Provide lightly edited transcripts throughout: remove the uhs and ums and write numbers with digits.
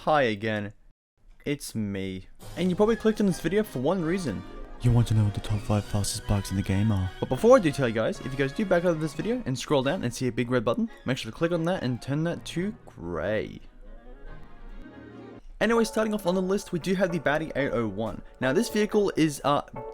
Hi again, it's me. And you probably clicked on this video for one reason. You want to know what the top 5 fastest bikes in the game are. But before I do tell you guys, if you guys do back out of this video and scroll down and see a big red button, make sure to click on that and turn that to grey. Anyway, starting off on the list, we do have the Baddy 801. Now, this vehicle is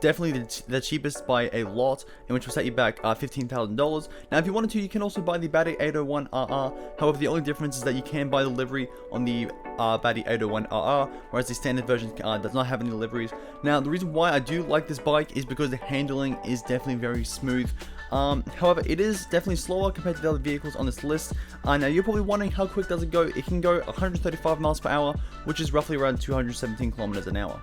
definitely the cheapest by a lot, in which will set you back $15,000. Now, if you wanted to, you can also buy the Baddy 801 RR. However, the only difference is that you can buy the livery on the Baddy 801 RR, whereas the standard version does not have any liveries. Now, the reason why I do like this bike is because the handling is definitely very smooth. However, it is definitely slower compared to the other vehicles on this list. Now, you're probably wondering how quick does it go? It can go 135 miles per hour, which is roughly around 217 kilometers an hour.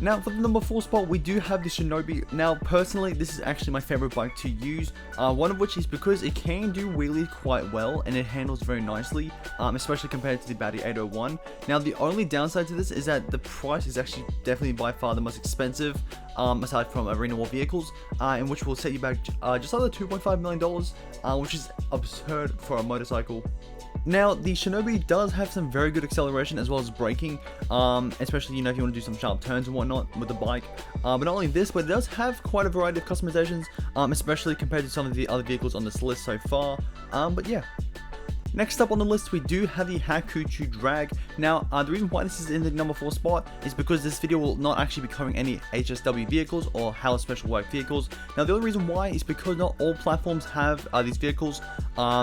Now, for the number 4 spot, we do have the Shinobi. Now, personally, this is actually my favorite bike to use, one of which is because it can do wheelies quite well and it handles very nicely, especially compared to the Baddy 801. Now, the only downside to this is that the price is actually definitely by far the most expensive, aside from arena war vehicles, in which will set you back just under $2.5 million, which is absurd for a motorcycle. Now, the Shinobi does have some very good acceleration as well as braking, especially, if you want to do some sharp turns and whatnot with the bike. But not only this, but it does have quite a variety of customizations, especially compared to some of the other vehicles on this list so far. But yeah. Next up on the list, we do have the Hakuchi Drag. Now, the reason why this is in the number 4 spot is because this video will not actually be covering any HSW vehicles or Halo Special Work vehicles. Now, the only reason why is because not all platforms have these vehicles.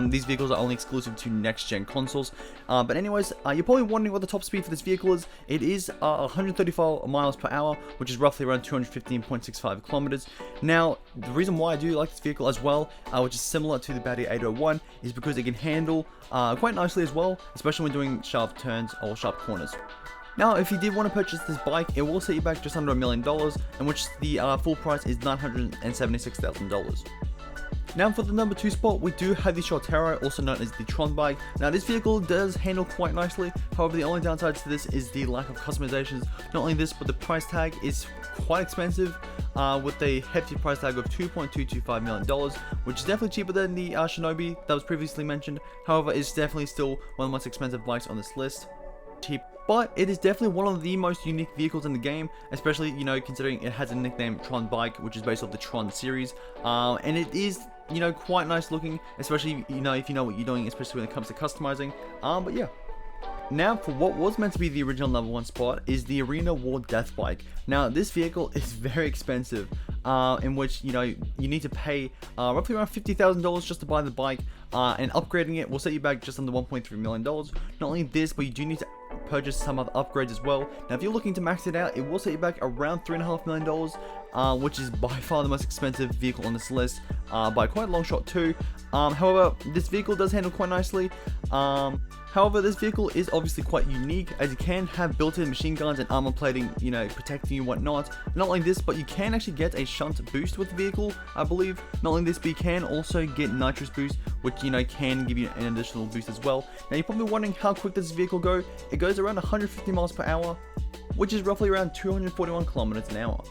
These vehicles are only exclusive to next-gen consoles. But anyways, you're probably wondering what the top speed for this vehicle is. It is 134 miles per hour, which is roughly around 215.65 kilometers. Now, the reason why I do like this vehicle as well, which is similar to the Baddy 801, is because it can handle quite nicely as well, especially when doing sharp turns or sharp corners. Now, if you did want to purchase this bike, it will set you back just under $1 million, in which the full price is $976,000. Now, for the number 2 spot, we do have the Shotaro, also known as the Tron Bike. Now, this vehicle does handle quite nicely. However, the only downside to this is the lack of customizations. Not only this, but the price tag is quite expensive, with a hefty price tag of $2.225 million, which is definitely cheaper than the Shinobi that was previously mentioned. However, it's definitely still one of the most expensive bikes on this list. Cheap, but it is definitely one of the most unique vehicles in the game, especially considering it has a nickname Tron Bike, which is based off the Tron series, and it is quite nice looking, especially if you know what you're doing, especially when it comes to customizing. But yeah. Now, for what was meant to be the original number 1 spot is the Arena War Death Bike. Now, this vehicle is very expensive, in which you need to pay roughly around $50,000 just to buy the bike, and upgrading it will set you back just under $1.3 million. Not only this, but you do need to purchase some other upgrades as well. Now, if you're looking to max it out, it will set you back around $3.5 million, which is by far the most expensive vehicle on this list, by quite a long shot too. However, this vehicle does handle quite nicely. However, this vehicle is obviously quite unique, as you can have built-in machine guns and armor plating, protecting you and whatnot. Not only this, but you can actually get a shunt boost with the vehicle, I believe. Not only this, but you can also get nitrous boost, which can give you an additional boost as well. Now, you're probably wondering how quick does this vehicle go. It goes around 150 miles per hour, which is roughly around 241 kilometers an hour.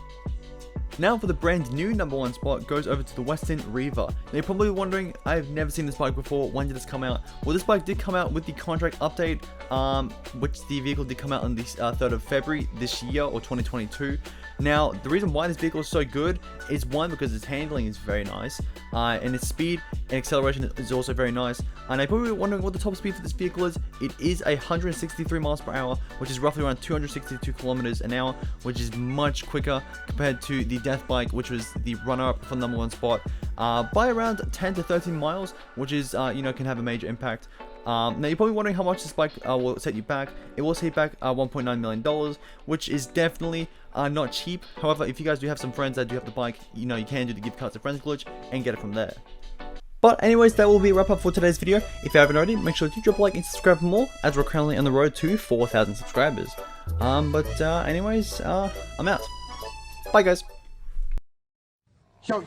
Now, for the brand new number 1 spot, goes over to the Western Riva. Now, you're probably wondering, I've never seen this bike before, when did this come out? Well, this bike did come out with the contract update, which the vehicle did come out on the 3rd of February this year, or 2022. Now, the reason why this vehicle is so good is, one, because its handling is very nice, and its speed and acceleration is also very nice. And I'm probably wondering what the top speed for this vehicle is. It is 163 miles per hour, which is roughly around 262 kilometers an hour, which is much quicker compared to the Death Bike, which was the runner-up for the number 1 spot, by around 10 to 13 miles, which is, can have a major impact. Now, you're probably wondering how much this bike will set you back. It will set you back $1.9 million, which is definitely not cheap. However, if you guys do have some friends that do have the bike, you can do the gift cards to friends glitch and get it from there. But anyways, that will be a wrap up for today's video. If you haven't already, make sure to drop a like and subscribe for more, as we're currently on the road to 4,000 subscribers. Anyways, I'm out. Bye, guys. Yo!